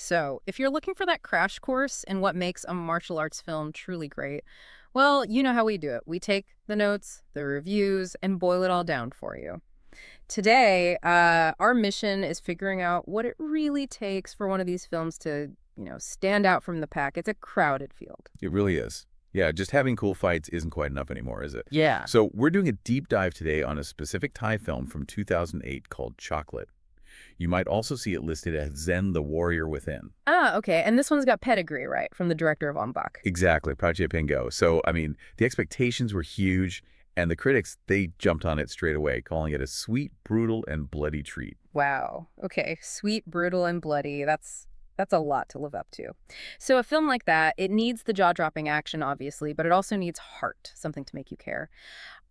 so if you're looking for that crash course in what makes a martial arts film truly great, well, you know how we do it. We take the notes, the reviews, and boil it all down for you. Today, our mission is figuring out what it really takes for one of these films to, stand out from the pack. It's a crowded field. It really is. Yeah, just having cool fights isn't quite enough anymore, is it? Yeah. So we're doing a deep dive today on a specific Thai film from 2008 called Chocolate. You might also see it listed as Zen the Warrior Within. Ah, okay. And this one's got pedigree, right, from the director of On Bak. Exactly, Prajay Pengo. So, the expectations were huge, and the critics, they jumped on it straight away, calling it a sweet, brutal, and bloody treat. Wow. Okay. Sweet, brutal, and bloody. That's a lot to live up to. So a film like that, it needs the jaw-dropping action, obviously, but it also needs heart, something to make you care.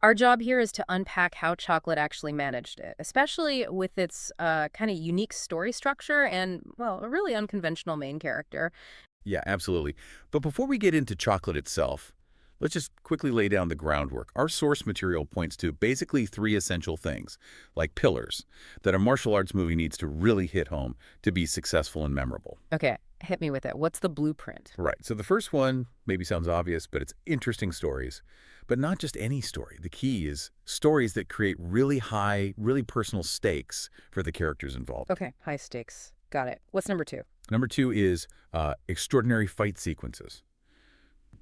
Our job here is to unpack how Chocolate actually managed it, especially with its kind of unique story structure and, well, a really unconventional main character. Yeah, absolutely. But before we get into Chocolate itself, let's just quickly lay down the groundwork. Our source material points to basically three essential things, like pillars, that a martial arts movie needs to really hit home to be successful and memorable. Okay, hit me with it. What's the blueprint? Right. So the first one maybe sounds obvious, but it's interesting stories. But not just any story. The key is stories that create really high, really personal stakes for the characters involved. Okay, high stakes. Got it. What's number two? Number two is extraordinary fight sequences.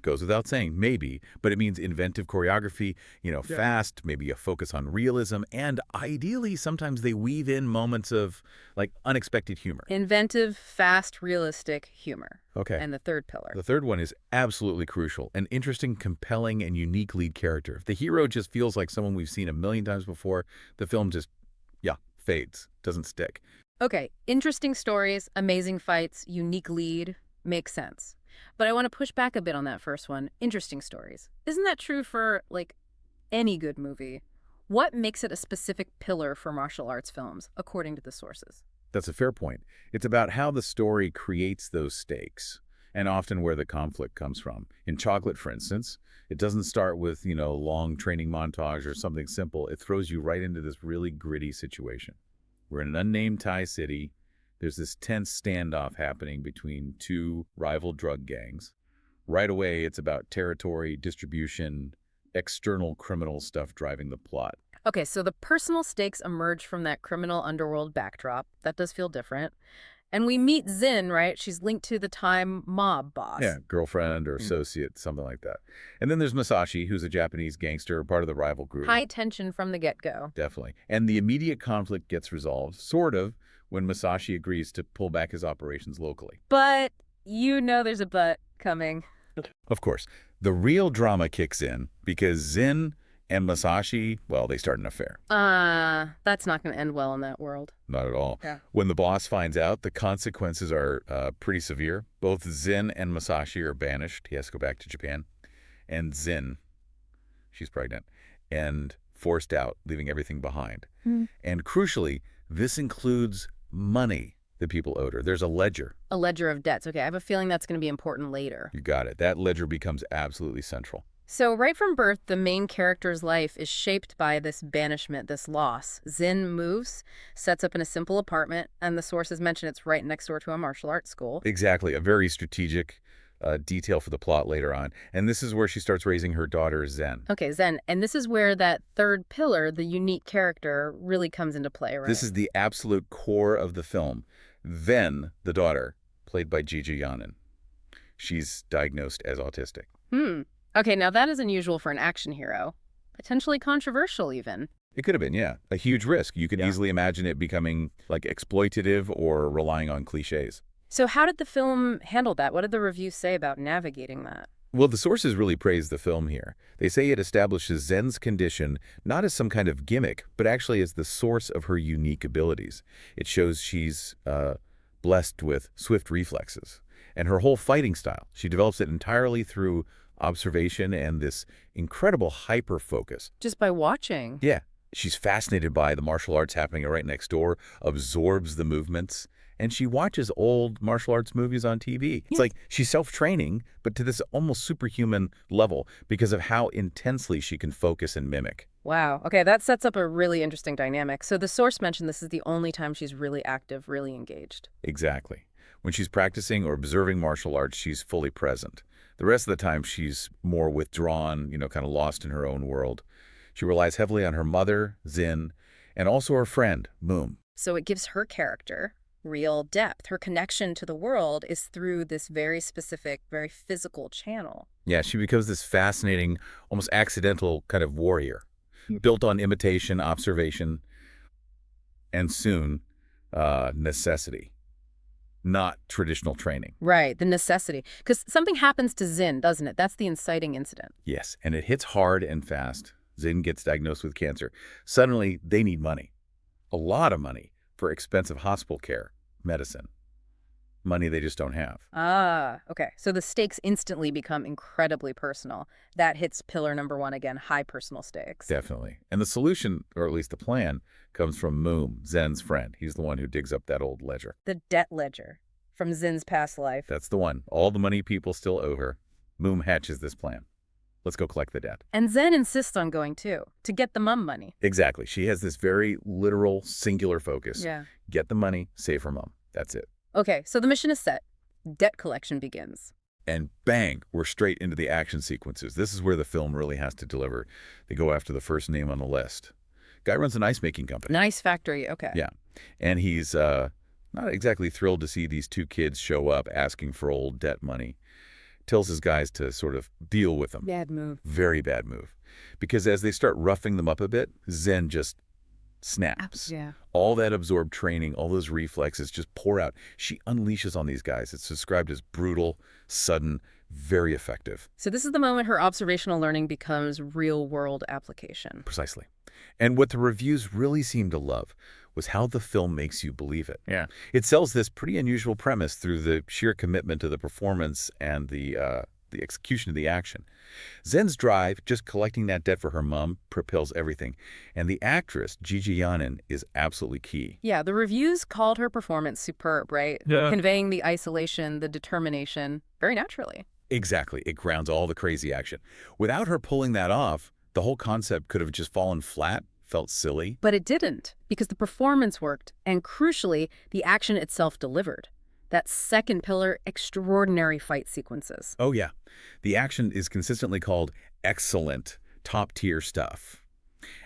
Goes without saying, maybe, but it means inventive choreography, fast, maybe a focus on realism, and ideally, sometimes they weave in moments of, unexpected humor. Inventive, fast, realistic humor. Okay. And the third pillar. The third one is absolutely crucial. An interesting, compelling, and unique lead character. If the hero just feels like someone we've seen a million times before, the film just, fades, doesn't stick. Okay, interesting stories, amazing fights, unique lead, makes sense. But I want to push back a bit on that first one. Interesting stories. Isn't that true for, any good movie? What makes it a specific pillar for martial arts films, according to the sources? That's a fair point. It's about how the story creates those stakes, and often where the conflict comes from. In Chocolate, for instance, it doesn't start with, long training montage or something simple. It throws you right into this really gritty situation. We're in an unnamed Thai city. There's this tense standoff happening between two rival drug gangs. Right away, it's about territory, distribution, external criminal stuff driving the plot. Okay, so the personal stakes emerge from that criminal underworld backdrop. That does feel different. And we meet Zin, right? She's linked to the time mob boss. Yeah, girlfriend or associate, something like that. And then there's Masashi, who's a Japanese gangster, part of the rival group. High tension from the get-go. Definitely. And the immediate conflict gets resolved, sort of, when Masashi agrees to pull back his operations locally. But there's a but coming. Of course. The real drama kicks in because Zin and Masashi, well, they start an affair. That's not going to end well in that world. Not at all. Yeah. When the boss finds out, the consequences are pretty severe. Both Zin and Masashi are banished. He has to go back to Japan. And Zin, she's pregnant, and forced out, leaving everything behind. And crucially, this includes money that people owed her. There's a ledger. A ledger of debts. Okay, I have a feeling that's going to be important later. You got it. That ledger becomes absolutely central. So right from birth, the main character's life is shaped by this banishment, this loss. Zin moves, sets up in a simple apartment, and the sources mention it's right next door to a martial arts school. Exactly. A very strategic detail for the plot later on. And this is where she starts raising her daughter, Zen. Okay, Zen. And this is where that third pillar, the unique character, really comes into play, right? This is the absolute core of the film. Then, the daughter, played by Gigi Yanin. She's diagnosed as autistic. Okay, now that is unusual for an action hero. Potentially controversial, even. It could have been, yeah. A huge risk. You could easily imagine it becoming, exploitative or relying on cliches. So how did the film handle that? What did the reviews say about navigating that? Well, the sources really praise the film here. They say it establishes Zen's condition not as some kind of gimmick, but actually as the source of her unique abilities. It shows she's blessed with swift reflexes. And her whole fighting style, she develops it entirely through observation and this incredible hyper-focus. Just by watching? Yeah. She's fascinated by the martial arts happening right next door, absorbs the movements, and she watches old martial arts movies on TV. It's like she's self-training, but to this almost superhuman level because of how intensely she can focus and mimic. Wow. Okay, that sets up a really interesting dynamic. So the source mentioned this is the only time she's really active, really engaged. Exactly. When she's practicing or observing martial arts, she's fully present. The rest of the time, she's more withdrawn, kind of lost in her own world. She relies heavily on her mother, Zin, and also her friend, Moom. So it gives her character real depth. Her connection to the world is through this very specific, very physical channel. Yeah, she becomes this fascinating, almost accidental kind of warrior, built on imitation, observation, and soon, necessity, not traditional training. Right, the necessity. Because something happens to Zin, doesn't it? That's the inciting incident. Yes, and it hits hard and fast. Zin gets diagnosed with cancer. Suddenly, they need money. A lot of money for expensive hospital care, medicine. Money they just don't have. Ah, okay. So the stakes instantly become incredibly personal. That hits pillar number one again, high personal stakes. Definitely. And the solution, or at least the plan, comes from Moom, Zen's friend. He's the one who digs up that old ledger. The debt ledger from Zin's past life. That's the one. All the money people still owe her. Moom hatches this plan. Let's go collect the debt. And Zen insists on going too, to get the mum money. Exactly. She has this very literal, singular focus. Yeah. Get the money, save her mom. That's it. Okay, so the mission is set. Debt collection begins. And bang, we're straight into the action sequences. This is where the film really has to deliver. They go after the first name on the list. Guy runs an ice-making company. Nice factory, okay. Yeah. And he's not exactly thrilled to see these two kids show up asking for old debt money. Tells his guys to sort of deal with them. Bad move. Very bad move. Because as they start roughing them up a bit, Zen just snaps. Yeah. All that absorbed training, all those reflexes just pour out. She unleashes on these guys. It's described as brutal, sudden, very effective. So this is the moment her observational learning becomes real-world application. Precisely. And what the reviews really seemed to love was how the film makes you believe it. Yeah. It sells this pretty unusual premise through the sheer commitment to the performance and the execution of the action. Zen's drive, just collecting that debt for her mom, propels everything. And the actress, Gigi Yanin, is absolutely key. Yeah, the reviews called her performance superb, right? Yeah. Conveying the isolation, the determination, very naturally. Exactly. It grounds all the crazy action. Without her pulling that off, the whole concept could have just fallen flat, felt silly. But it didn't, because the performance worked, and crucially, the action itself delivered. That second pillar, extraordinary fight sequences. Oh, yeah. The action is consistently called excellent, top-tier stuff.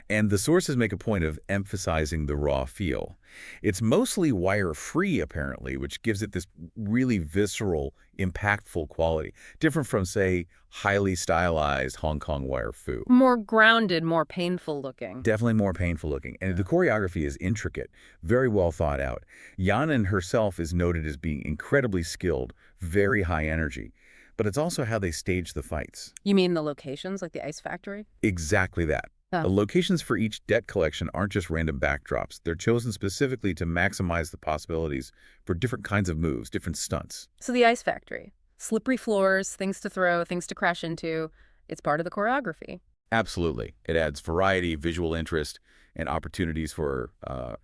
And the sources make a point of emphasizing the raw feel. It's mostly wire-free, apparently, which gives it this really visceral, impactful quality, different from, say, highly stylized Hong Kong wire fu. More grounded, more painful looking. Definitely more painful looking. And the choreography is intricate, very well thought out. Yanin herself is noted as being incredibly skilled, very high energy. But it's also how they stage the fights. You mean the locations, like the ice factory? Exactly that. Oh. The locations for each debt collection aren't just random backdrops. They're chosen specifically to maximize the possibilities for different kinds of moves, different stunts. So the ice factory. Slippery floors, things to throw, things to crash into. It's part of the choreography. Absolutely. It adds variety, visual interest, and opportunities for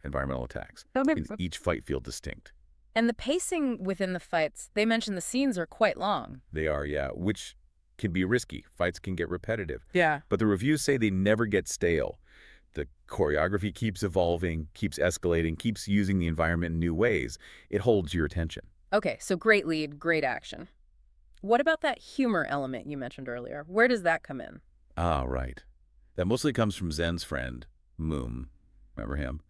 environmental attacks. Makes each fight feel distinct. And the pacing within the fights, they mentioned the scenes are quite long. They are, yeah, which can be risky. Fights can get repetitive. Yeah. But the reviews say they never get stale. The choreography keeps evolving, keeps escalating, keeps using the environment in new ways. It holds your attention. Okay, so great lead, great action. What about that humor element you mentioned earlier? Where does that come in? Ah, right. That mostly comes from Zen's friend, Moom. Remember him?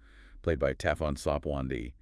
Played by Taphon Sopwandi.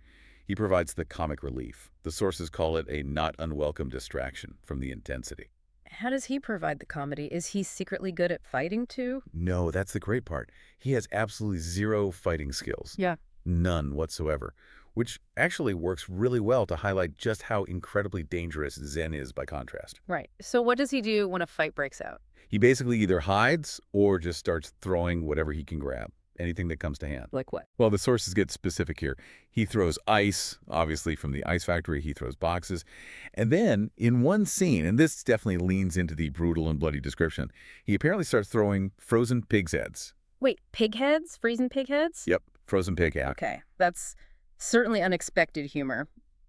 He provides the comic relief. The sources call it a not unwelcome distraction from the intensity. How does he provide the comedy? Is he secretly good at fighting too? No, that's the great part. He has absolutely zero fighting skills. Yeah. None whatsoever. Which actually works really well to highlight just how incredibly dangerous Zen is by contrast. Right. So what does he do when a fight breaks out? He basically either hides or just starts throwing whatever he can grab. Anything that comes to hand. Like what? Well, the sources get specific here. He throws ice, obviously from the ice factory. He throws boxes. And then in one scene, and this definitely leans into the brutal and bloody description, he apparently starts throwing frozen pig's heads. Wait, pig heads? Freezing pig heads? Yep, frozen pig head. Okay, that's certainly unexpected humor.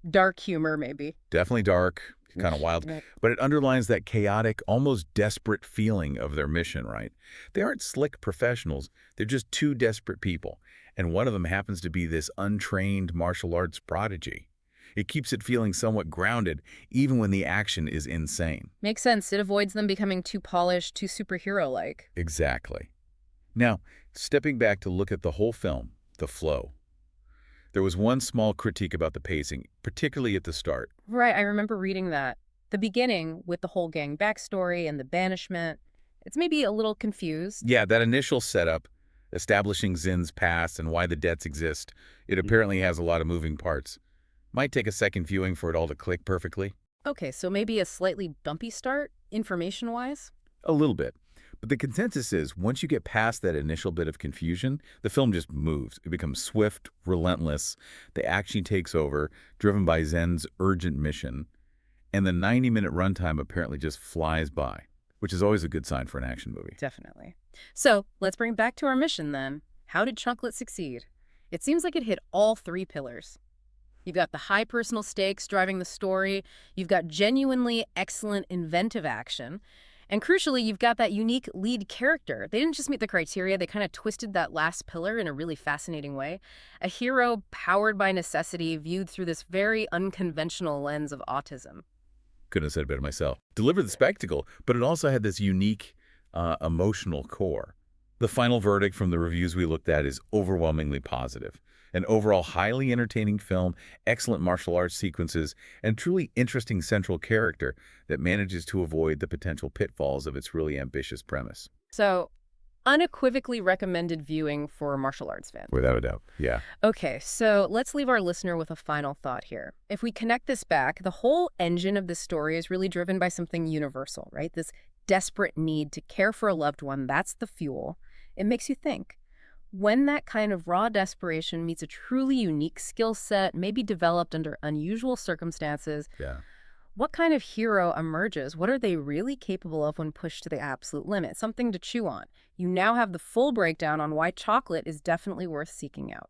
Dark humor, maybe. Definitely dark, kind of wild. Right. But it underlines that chaotic, almost desperate feeling of their mission, right? They aren't slick professionals. They're just two desperate people. And one of them happens to be this untrained martial arts prodigy. It keeps it feeling somewhat grounded, even when the action is insane. Makes sense. It avoids them becoming too polished, too superhero-like. Exactly. Now, stepping back to look at the whole film, the flow. There was one small critique about the pacing, particularly at the start. Right, I remember reading that. The beginning, with the whole gang backstory and the banishment, it's maybe a little confused. Yeah, that initial setup, establishing Zin's past and why the debts exist, it apparently has a lot of moving parts. Might take a second viewing for it all to click perfectly. Okay, so maybe a slightly bumpy start, information-wise? A little bit. But the consensus is, once you get past that initial bit of confusion, the film just moves. It becomes swift, relentless. The action takes over, driven by Zen's urgent mission. And the 90-minute runtime apparently just flies by, which is always a good sign for an action movie. Definitely. So, let's bring it back to our mission then. How did Chocolate succeed? It seems like it hit all three pillars. You've got the high personal stakes driving the story, you've got genuinely excellent inventive action, and crucially, you've got that unique lead character. They didn't just meet the criteria, they kind of twisted that last pillar in a really fascinating way. A hero powered by necessity, viewed through this very unconventional lens of autism. Couldn't have said it better myself. Delivered the spectacle, but it also had this unique emotional core. The final verdict from the reviews we looked at is overwhelmingly positive. An overall highly entertaining film, excellent martial arts sequences, and truly interesting central character that manages to avoid the potential pitfalls of its really ambitious premise. So, unequivocally recommended viewing for martial arts fans. Without a doubt, yeah. Okay, so let's leave our listener with a final thought here. If we connect this back, the whole engine of this story is really driven by something universal, right? This desperate need to care for a loved one, that's the fuel. It makes you think. When that kind of raw desperation meets a truly unique skill set, maybe developed under unusual circumstances, Yeah. what kind of hero emerges? What are they really capable of when pushed to the absolute limit? Something to chew on. You now have the full breakdown on why Chocolate is definitely worth seeking out.